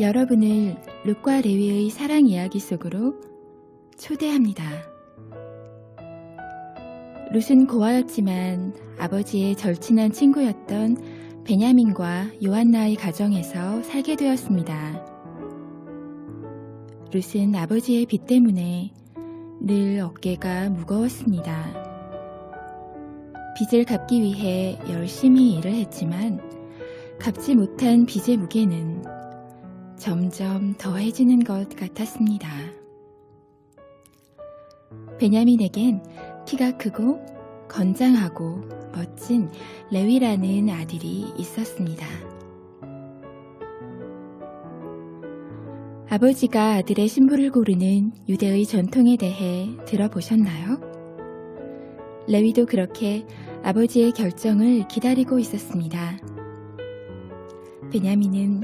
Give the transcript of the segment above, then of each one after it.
여러분을 룻과 레위의 사랑 이야기 속으로 초대합니다. 룻은 고아였지만 아버지의 절친한 친구였던 베냐민과 요한나의 가정에서 살게 되었습니다. 룻은 아버지의 빚 때문에 늘 어깨가 무거웠습니다. 빚을 갚기 위해 열심히 일을 했지만 갚지 못한 빚의 무게는 점점 더해지는 것 같았습니다. 베냐민에겐 키가 크고 건장하고 멋진 레위라는 아들이 있었습니다. 아버지가 아들의 신부를 고르는 유대의 전통에 대해 들어보셨나요? 레위도 그렇게 아버지의 결정을 기다리고 있었습니다. 베냐민은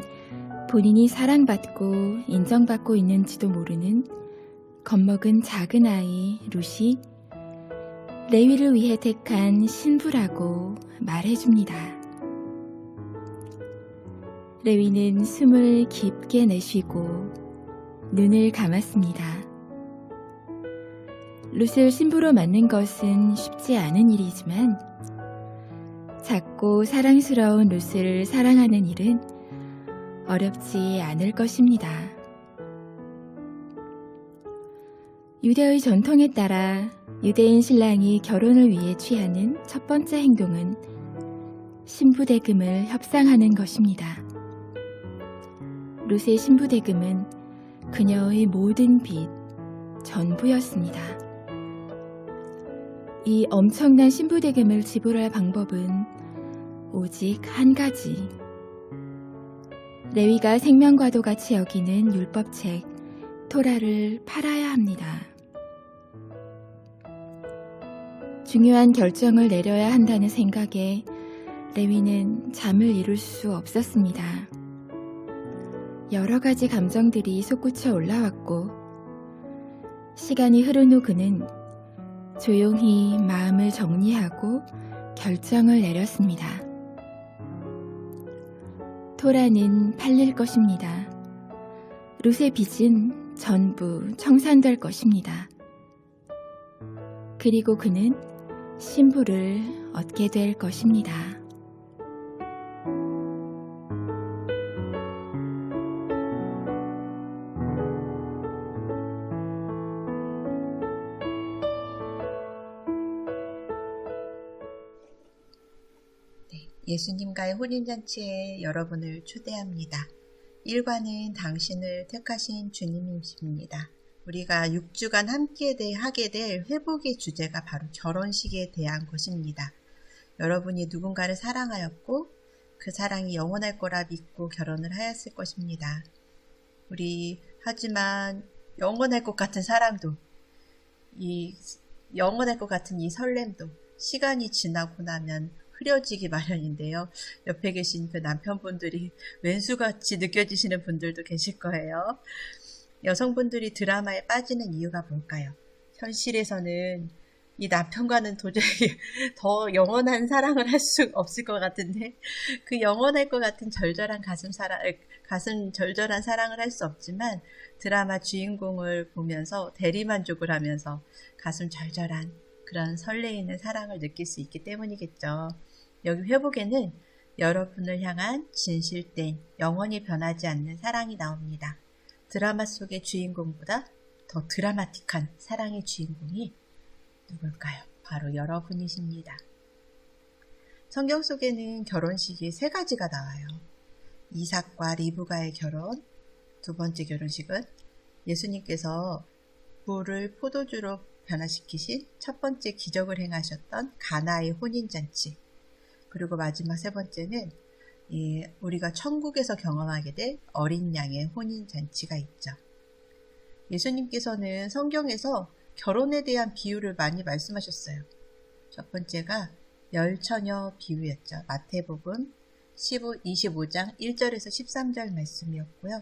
본인이 사랑받고 인정받고 있는지도 모르는 겁먹은 작은 아이 룻이 레위를 위해 택한 신부라고 말해줍니다. 레위는 숨을 깊게 내쉬고 눈을 감았습니다. 룻을 신부로 맡는 것은 쉽지 않은 일이지만 작고 사랑스러운 룻을 사랑하는 일은 어렵지 않을 것입니다. 유대의 전통에 따라 유대인 신랑이 결혼을 위해 취하는 첫 번째 행동은 신부대금을 협상하는 것입니다. 룻의 신부대금은 그녀의 모든 빚, 전부였습니다. 이 엄청난 신부대금을 지불할 방법은 오직 한 가지. 레위가 생명과도 같이 여기는 율법책 토라를 팔아야 합니다. 중요한 결정을 내려야 한다는 생각에 레위는 잠을 이룰 수 없었습니다. 여러 가지 감정들이 솟구쳐 올라왔고 시간이 흐른 후 그는 조용히 마음을 정리하고 결정을 내렸습니다. 토라는 팔릴 것입니다. 룻의 빚은 전부 청산될 것입니다. 그리고 그는 신부를 얻게 될 것입니다. 예수님과의 혼인잔치에 여러분을 초대합니다. 1과는 당신을 택하신 주님이십니다. 우리가 6주간 함께 하게 될 회복의 주제가 바로 결혼식에 대한 것입니다. 여러분이 누군가를 사랑하였고 그 사랑이 영원할 거라 믿고 결혼을 하였을 것입니다. 하지만 영원할 것 같은 사랑도, 영원할 것 같은 이 설렘도 시간이 지나고 나면 흐려지기 마련인데요. 옆에 계신 그 남편분들이 왼수같이 느껴지시는 분들도 계실 거예요. 여성분들이 드라마에 빠지는 이유가 뭘까요? 현실에서는 이 남편과는 도저히 더 영원한 사랑을 할 수 없을 것 같은데 그 영원할 것 같은 절절한 가슴 절절한 사랑을 할 수 없지만 드라마 주인공을 보면서 대리만족을 하면서 가슴 절절한 그런 설레이는 사랑을 느낄 수 있기 때문이겠죠. 여기 회복에는 여러분을 향한 진실된 영원히 변하지 않는 사랑이 나옵니다. 드라마 속의 주인공보다 더 드라마틱한 사랑의 주인공이 누굴까요? 바로 여러분이십니다. 성경 속에는 결혼식이 3가지가 나와요. 이삭과 리브가의 결혼, 두 번째 결혼식은 예수님께서 물을 포도주로 변화시키신 첫 번째 기적을 행하셨던 가나의 혼인잔치, 그리고 마지막 3번째는 우리가 천국에서 경험하게 될 어린 양의 혼인잔치가 있죠. 예수님께서는 성경에서 결혼에 대한 비유를 많이 말씀하셨어요. 첫 번째가 열처녀 비유였죠. 마태복음 25장 1절에서 13절 말씀이었고요.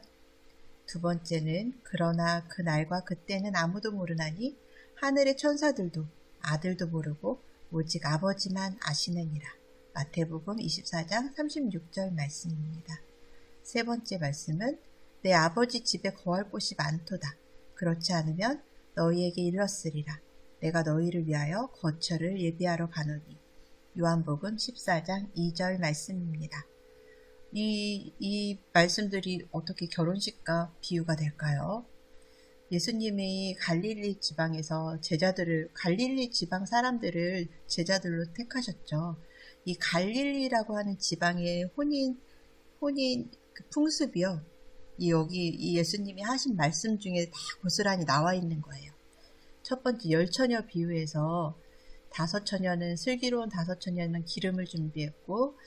두 번째는 그러나 그 날과 그때는 아무도 모르나니 하늘의 천사들도 아들도 모르고 오직 아버지만 아시느니라. 마태복음 24장 36절 말씀입니다. 세 번째 말씀은 내 아버지 집에 거할 곳이 많도다. 그렇지 않으면 너희에게 일렀으리라. 내가 너희를 위하여 거처를 예비하러 가노니. 요한복음 14장 2절 말씀입니다. 이 말씀들이 어떻게 결혼식과 비유가 될까요? 예수님이 갈릴리 지방에서 갈릴리 지방 사람들을 제자들로 택하셨죠. 이 갈릴리라고 하는 지방의 혼인 그 풍습이요. 이 예수님이 하신 말씀 중에 다 고스란히 나와 있는 거예요. 첫 번째 열처녀 비유에서 슬기로운 다섯 처녀는 기름을 준비했고,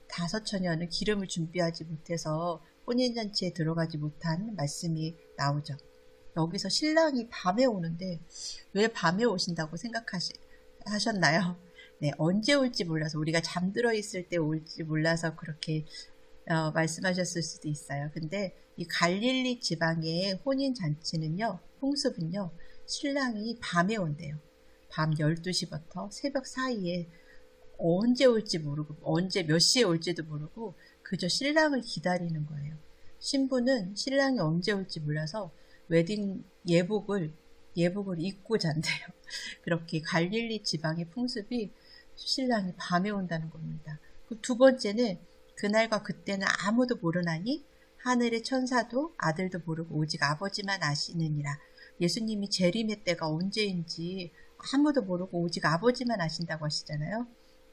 다섯 처녀는 기름을 준비하지 못해서 혼인잔치에 들어가지 못한 말씀이 나오죠. 여기서 신랑이 밤에 오는데 왜 밤에 오신다고 생각하셨나요? 네, 언제 올지 몰라서, 우리가 잠들어 있을 때 올지 몰라서 그렇게 말씀하셨을 수도 있어요. 근데 이 갈릴리 지방의 혼인잔치는요, 풍습은요, 신랑이 밤에 온대요. 밤 12시부터 새벽 사이에 언제 올지 모르고, 언제 몇 시에 올지도 모르고 그저 신랑을 기다리는 거예요. 신부는 신랑이 언제 올지 몰라서 웨딩 예복을 입고 잔대요. 그렇게 갈릴리 지방의 풍습이 신랑이 밤에 온다는 겁니다. 두 번째는 그날과 그때는 아무도 모르나니 하늘의 천사도 아들도 모르고 오직 아버지만 아시느니라. 예수님이 재림의 때가 언제인지 아무도 모르고 오직 아버지만 아신다고 하시잖아요.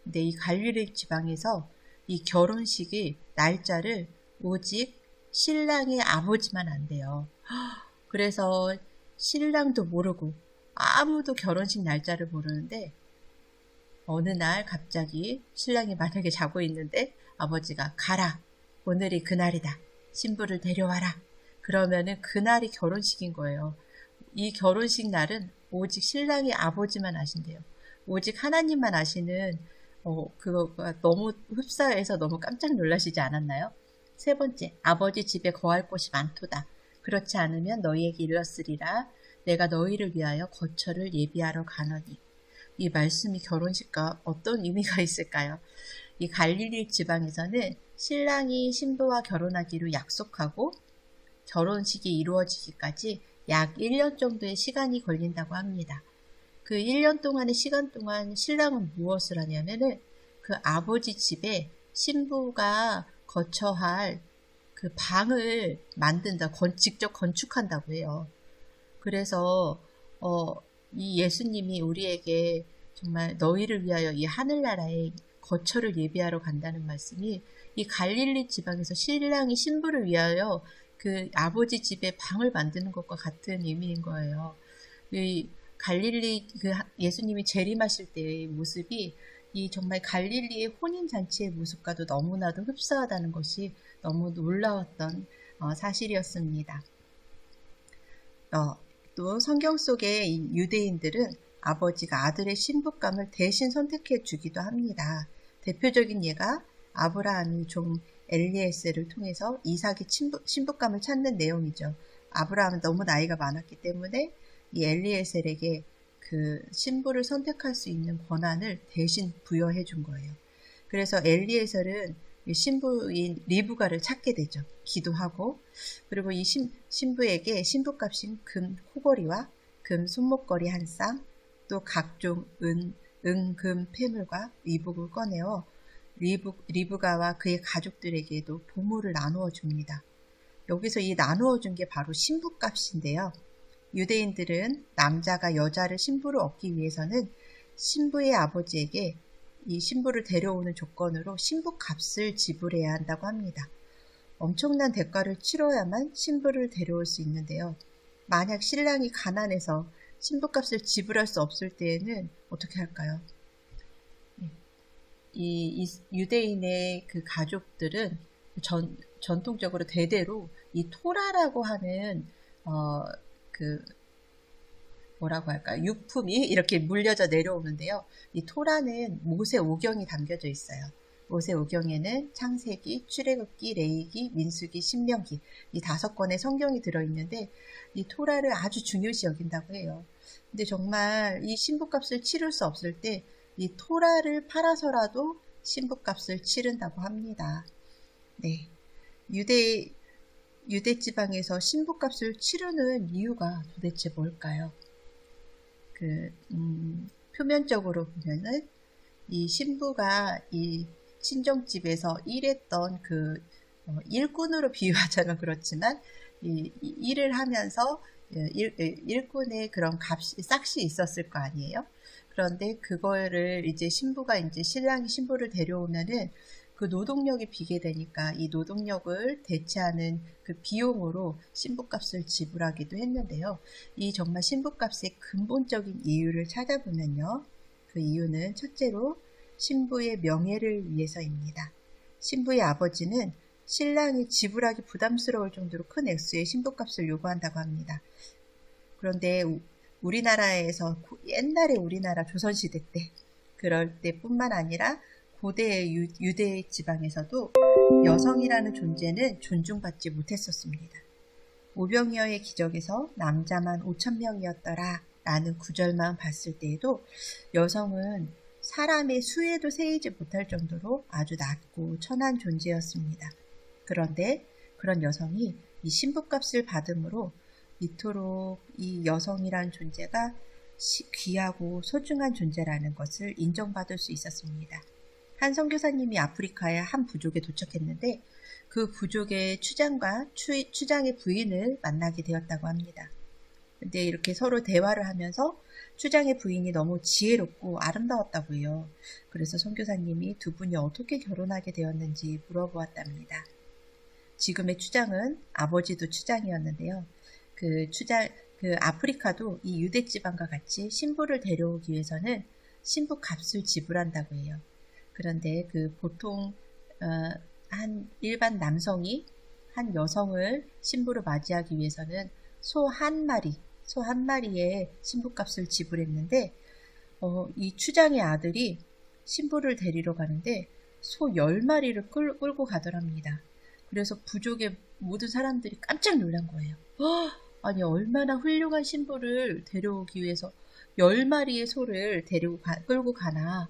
근데 이 갈릴리 지방에서 이 결혼식의 날짜를 오직 신랑의 아버지만 안대요. 그래서 신랑도 모르고 아무도 결혼식 날짜를 모르는데, 어느 날 갑자기 신랑이 만약에 자고 있는데 아버지가 가라, 오늘이 그날이다, 신부를 데려와라. 그러면은 그날이 결혼식인 거예요. 이 결혼식 날은 오직 신랑의 아버지만 아신대요. 오직 하나님만 아시는 그거가 너무 흡사해서 너무 깜짝 놀라시지 않았나요? 세 번째, 아버지 집에 거할 곳이 많도다. 그렇지 않으면 너희에게 일렀으리라. 내가 너희를 위하여 거처를 예비하러 가노니. 이 말씀이 결혼식과 어떤 의미가 있을까요? 이 갈릴리 지방에서는 신랑이 신부와 결혼하기로 약속하고 결혼식이 이루어지기까지 약 1년 정도의 시간이 걸린다고 합니다. 그 1년 동안의 시간 동안 신랑은 무엇을 하냐면은 그 아버지 집에 신부가 거처할 그 방을 직접 건축한다고 해요. 그래서 이 예수님이 우리에게 정말 너희를 위하여 이 하늘나라에 거처를 예비하러 간다는 말씀이 이 갈릴리 지방에서 신랑이 신부를 위하여 그 아버지 집에 방을 만드는 것과 같은 의미인 거예요. 이 갈릴리 예수님이 재림하실 때의 모습이 이 정말 갈릴리의 혼인잔치의 모습과도 너무나도 흡사하다는 것이 너무 놀라웠던 사실이었습니다. 또 성경 속의 이 유대인들은 아버지가 아들의 신부감을 대신 선택해 주기도 합니다. 대표적인 예가 아브라함이 종 엘리에셀을 통해서 이삭의 신부감을 찾는 내용이죠. 아브라함은 너무 나이가 많았기 때문에 이 엘리에셀에게 그 신부를 선택할 수 있는 권한을 대신 부여해 준 거예요. 그래서 엘리에셀은 신부인 리브가를 찾게 되죠. 기도하고, 그리고 이 신부에게 신부값인 금 코걸이와 금 손목걸이 한 쌍, 또 각종 금 폐물과 의복을 꺼내어 리브가와 그의 가족들에게도 보물을 나누어 줍니다. 여기서 이 나누어 준 게 바로 신부값인데요. 유대인들은 남자가 여자를 신부로 얻기 위해서는 신부의 아버지에게 이 신부를 데려오는 조건으로 신부값을 지불해야 한다고 합니다. 엄청난 대가를 치러야만 신부를 데려올 수 있는데요. 만약 신랑이 가난해서 신부값을 지불할 수 없을 때에는 어떻게 할까요? 이 유대인의 그 가족들은 전통적으로 대대로 이 토라라고 하는 뭐라고 할까요? 유품이 이렇게 물려져 내려오는데요. 이 토라는 모세 오경이 담겨져 있어요. 모세 오경에는 창세기, 출애굽기, 레위기, 민수기, 신명기 이 5권의 성경이 들어있는데 이 토라를 아주 중요시 여긴다고 해요. 근데 정말 이 신부값을 치를 수 없을 때 이 토라를 팔아서라도 신부값을 치른다고 합니다. 네, 유대 지방에서 신부값을 치르는 이유가 도대체 뭘까요? 표면적으로 보면은 이 신부가 이 친정집에서 일했던 일꾼으로 비유하자면 그렇지만 일을 하면서 일꾼의 그런 싹시 있었을 거 아니에요? 그런데 그거를 이제 신랑이 신부를 데려오면은 그 노동력이 비게 되니까 이 노동력을 대체하는 그 비용으로 신부값을 지불하기도 했는데요. 이 정말 신부값의 근본적인 이유를 찾아보면요. 그 이유는 첫째로 신부의 명예를 위해서입니다. 신부의 아버지는 신랑이 지불하기 부담스러울 정도로 큰 액수의 신부값을 요구한다고 합니다. 그런데 우리나라에서 옛날에 우리나라 조선시대 때 그럴 때뿐만 아니라 고대의 유대 지방에서도 여성이라는 존재는 존중받지 못했었습니다. 오병이어의 기적에서 남자만 5,000명이었더라 라는 구절만 봤을 때에도 여성은 사람의 수에도 세이지 못할 정도로 아주 낮고 천한 존재였습니다. 그런데 그런 여성이 이 신부값을 받음으로 이토록 이 여성이란 존재가 귀하고 소중한 존재라는 것을 인정받을 수 있었습니다. 한 선교사님이 아프리카의 한 부족에 도착했는데 그 부족의 추장과 추장의 부인을 만나게 되었다고 합니다. 근데 이렇게 서로 대화를 하면서 추장의 부인이 너무 지혜롭고 아름다웠다고 해요. 그래서 선교사님이 두 분이 어떻게 결혼하게 되었는지 물어보았답니다. 지금의 추장은 아버지도 추장이었는데요. 아프리카도 이 유대 지방과 같이 신부를 데려오기 위해서는 신부 값을 지불한다고 해요. 그런데 보통 한 일반 남성이 한 여성을 신부로 맞이하기 위해서는 소 한 마리의 신부값을 지불했는데 이 추장의 아들이 신부를 데리러 가는데 소 10마리를 끌고 가더랍니다. 그래서 부족의 모든 사람들이 깜짝 놀란 거예요. 아니 얼마나 훌륭한 신부를 데려오기 위해서 10마리의 소를 끌고 가나.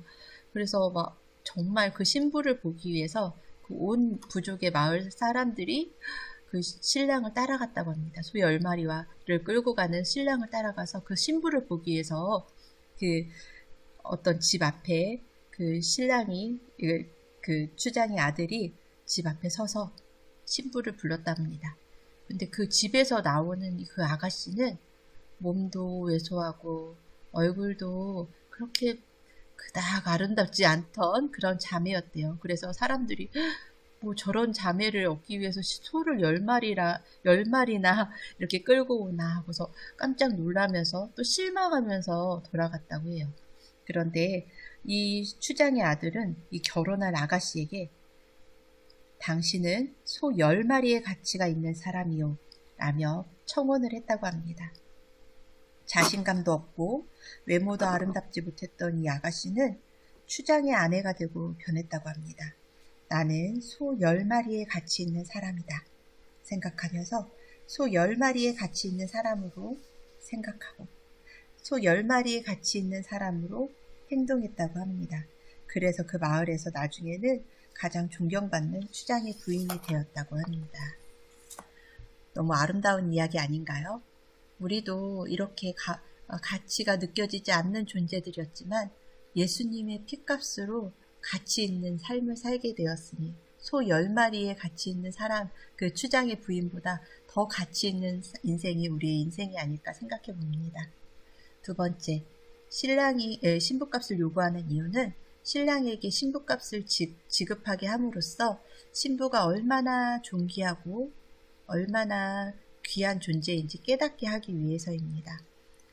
그래서 막 정말 그 신부를 보기 위해서 그 온 부족의 마을 사람들이 그 신랑을 따라갔다고 합니다. 소 10마리를 끌고 가는 신랑을 따라가서 그 신부를 보기 위해서 그 어떤 집 앞에 그 신랑이 그 추장의 아들이 집 앞에 서서 신부를 불렀답니다. 근데 그 집에서 나오는 그 아가씨는 몸도 왜소하고 얼굴도 그렇게 그닥 아름답지 않던 그런 자매였대요. 그래서 사람들이 뭐 저런 자매를 얻기 위해서 소를 10마리나 이렇게 끌고 오나 하고서 깜짝 놀라면서 또 실망하면서 돌아갔다고 해요. 그런데 이 추장의 아들은 이 결혼한 아가씨에게 당신은 소 10마리의 가치가 있는 사람이요 라며 청혼을 했다고 합니다. 자신감도 없고 외모도 아름답지 못했던 이 아가씨는 추장의 아내가 되고 변했다고 합니다. 나는 소 10마리의 가치 있는 사람이다 생각하면서 소 10마리의 가치 있는 사람으로 생각하고 소 10마리의 가치 있는 사람으로 행동했다고 합니다. 그래서 그 마을에서 나중에는 가장 존경받는 추장의 부인이 되었다고 합니다. 너무 아름다운 이야기 아닌가요? 우리도 이렇게 가치가 느껴지지 않는 존재들이었지만 예수님의 피값으로 가치 있는 삶을 살게 되었으니 소 10마리의 가치 있는 사람, 그 추장의 부인보다 더 가치 있는 인생이 우리의 인생이 아닐까 생각해 봅니다. 두 번째, 신부값을 요구하는 이유는 신랑에게 신부값을 지급하게 함으로써 신부가 얼마나 존귀하고 얼마나 귀한 존재인지 깨닫게 하기 위해서입니다.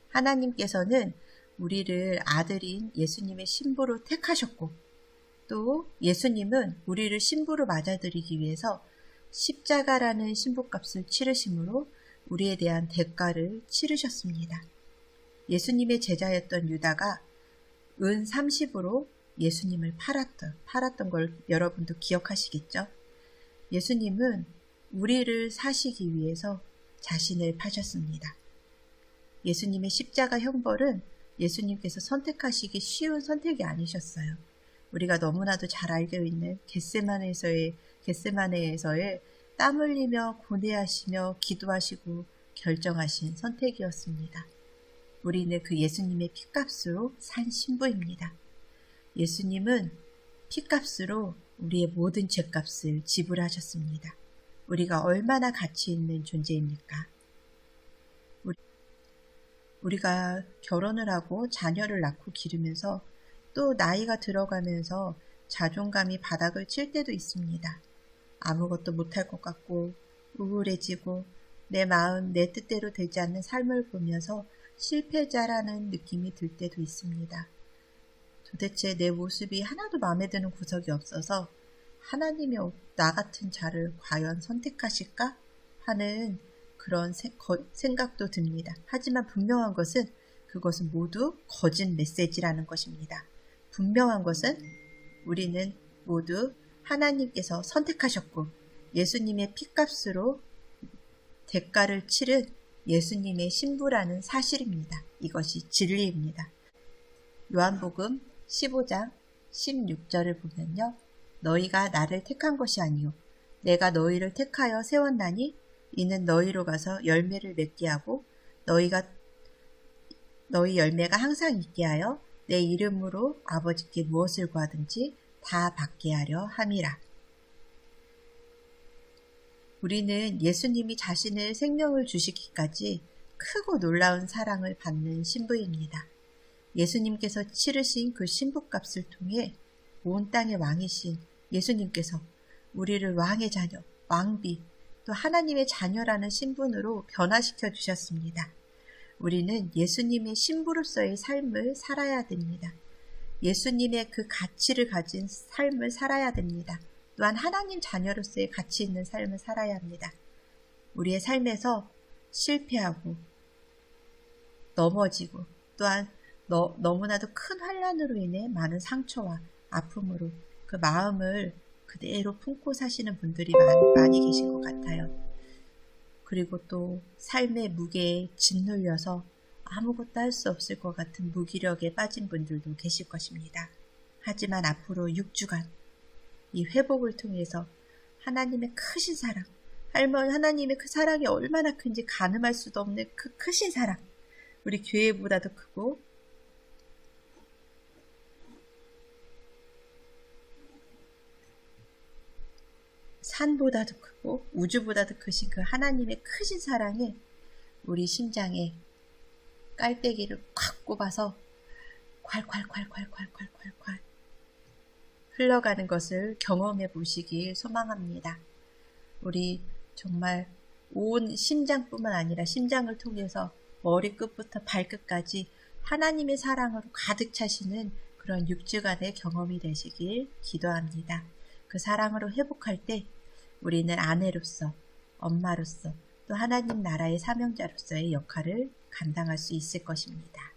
하나님께서는 우리를 아들인 예수님의 신부로 택하셨고 또 예수님은 우리를 신부로 맞아들이기 위해서 십자가라는 신부값을 치르심으로 우리에 대한 대가를 치르셨습니다. 예수님의 제자였던 유다가 은 30으로 예수님을 팔았던 걸 여러분도 기억하시겠죠? 예수님은 우리를 사시기 위해서 자신을 파셨습니다. 예수님의 십자가 형벌은 예수님께서 선택하시기 쉬운 선택이 아니셨어요. 우리가 너무나도 잘 알고 있는 겟세마네에서의 땀 흘리며 고뇌하시며 기도하시고 결정하신 선택이었습니다. 우리는 그 예수님의 피값으로 산 신부입니다. 예수님은 피값으로 우리의 모든 죄값을 지불하셨습니다. 우리가 얼마나 가치 있는 존재입니까? 우리가 결혼을 하고 자녀를 낳고 기르면서 또 나이가 들어가면서 자존감이 바닥을 칠 때도 있습니다. 아무것도 못할 것 같고 우울해지고 내 마음 내 뜻대로 되지 않는 삶을 보면서 실패자라는 느낌이 들 때도 있습니다. 도대체 내 모습이 하나도 마음에 드는 구석이 없어서 하나님이 나 같은 자를 과연 선택하실까 하는 그런 생각도 듭니다. 하지만 분명한 것은 그것은 모두 거짓 메시지라는 것입니다. 분명한 것은 우리는 모두 하나님께서 선택하셨고 예수님의 피값으로 대가를 치른 예수님의 신부라는 사실입니다. 이것이 진리입니다. 요한복음 15장 16절을 보면요. 너희가 나를 택한 것이 아니요 내가 너희를 택하여 세웠나니 이는 너희로 가서 열매를 맺게 하고 너희 열매가 항상 있게 하여 내 이름으로 아버지께 무엇을 구하든지 다 받게 하려 함이라. 우리는 예수님이 자신의 생명을 주시기까지 크고 놀라운 사랑을 받는 신부입니다. 예수님께서 치르신 그 신부값을 통해 온 땅의 왕이신 예수님께서 우리를 왕의 자녀, 왕비, 또 하나님의 자녀라는 신분으로 변화시켜 주셨습니다. 우리는 예수님의 신부로서의 삶을 살아야 됩니다. 예수님의 그 가치를 가진 삶을 살아야 됩니다. 또한 하나님 자녀로서의 가치 있는 삶을 살아야 합니다. 우리의 삶에서 실패하고 넘어지고 또한 너무나도 큰 환난으로 인해 많은 상처와 아픔으로 그 마음을 그대로 품고 사시는 분들이 많이 계신 것 같아요. 그리고 또 삶의 무게에 짓눌려서 아무것도 할 수 없을 것 같은 무기력에 빠진 분들도 계실 것입니다. 하지만 앞으로 6주간 이 회복을 통해서 하나님의 크신 사랑, 하나님의 그 사랑이 얼마나 큰지 가늠할 수도 없는 그 크신 사랑, 우리 교회보다도 크고 산보다도 크고 우주보다도 크신 그 하나님의 크신 사랑에 우리 심장에 깔때기를 콱 꼽아서 콸콸콸콸콸콸콸콸 흘러가는 것을 경험해 보시길 소망합니다. 우리 정말 온 심장뿐만 아니라 심장을 통해서 머리끝부터 발끝까지 하나님의 사랑으로 가득 차시는 그런 6주간의 경험이 되시길 기도합니다. 그 사랑으로 회복할 때 우리는 아내로서, 엄마로서, 또 하나님 나라의 사명자로서의 역할을 감당할 수 있을 것입니다.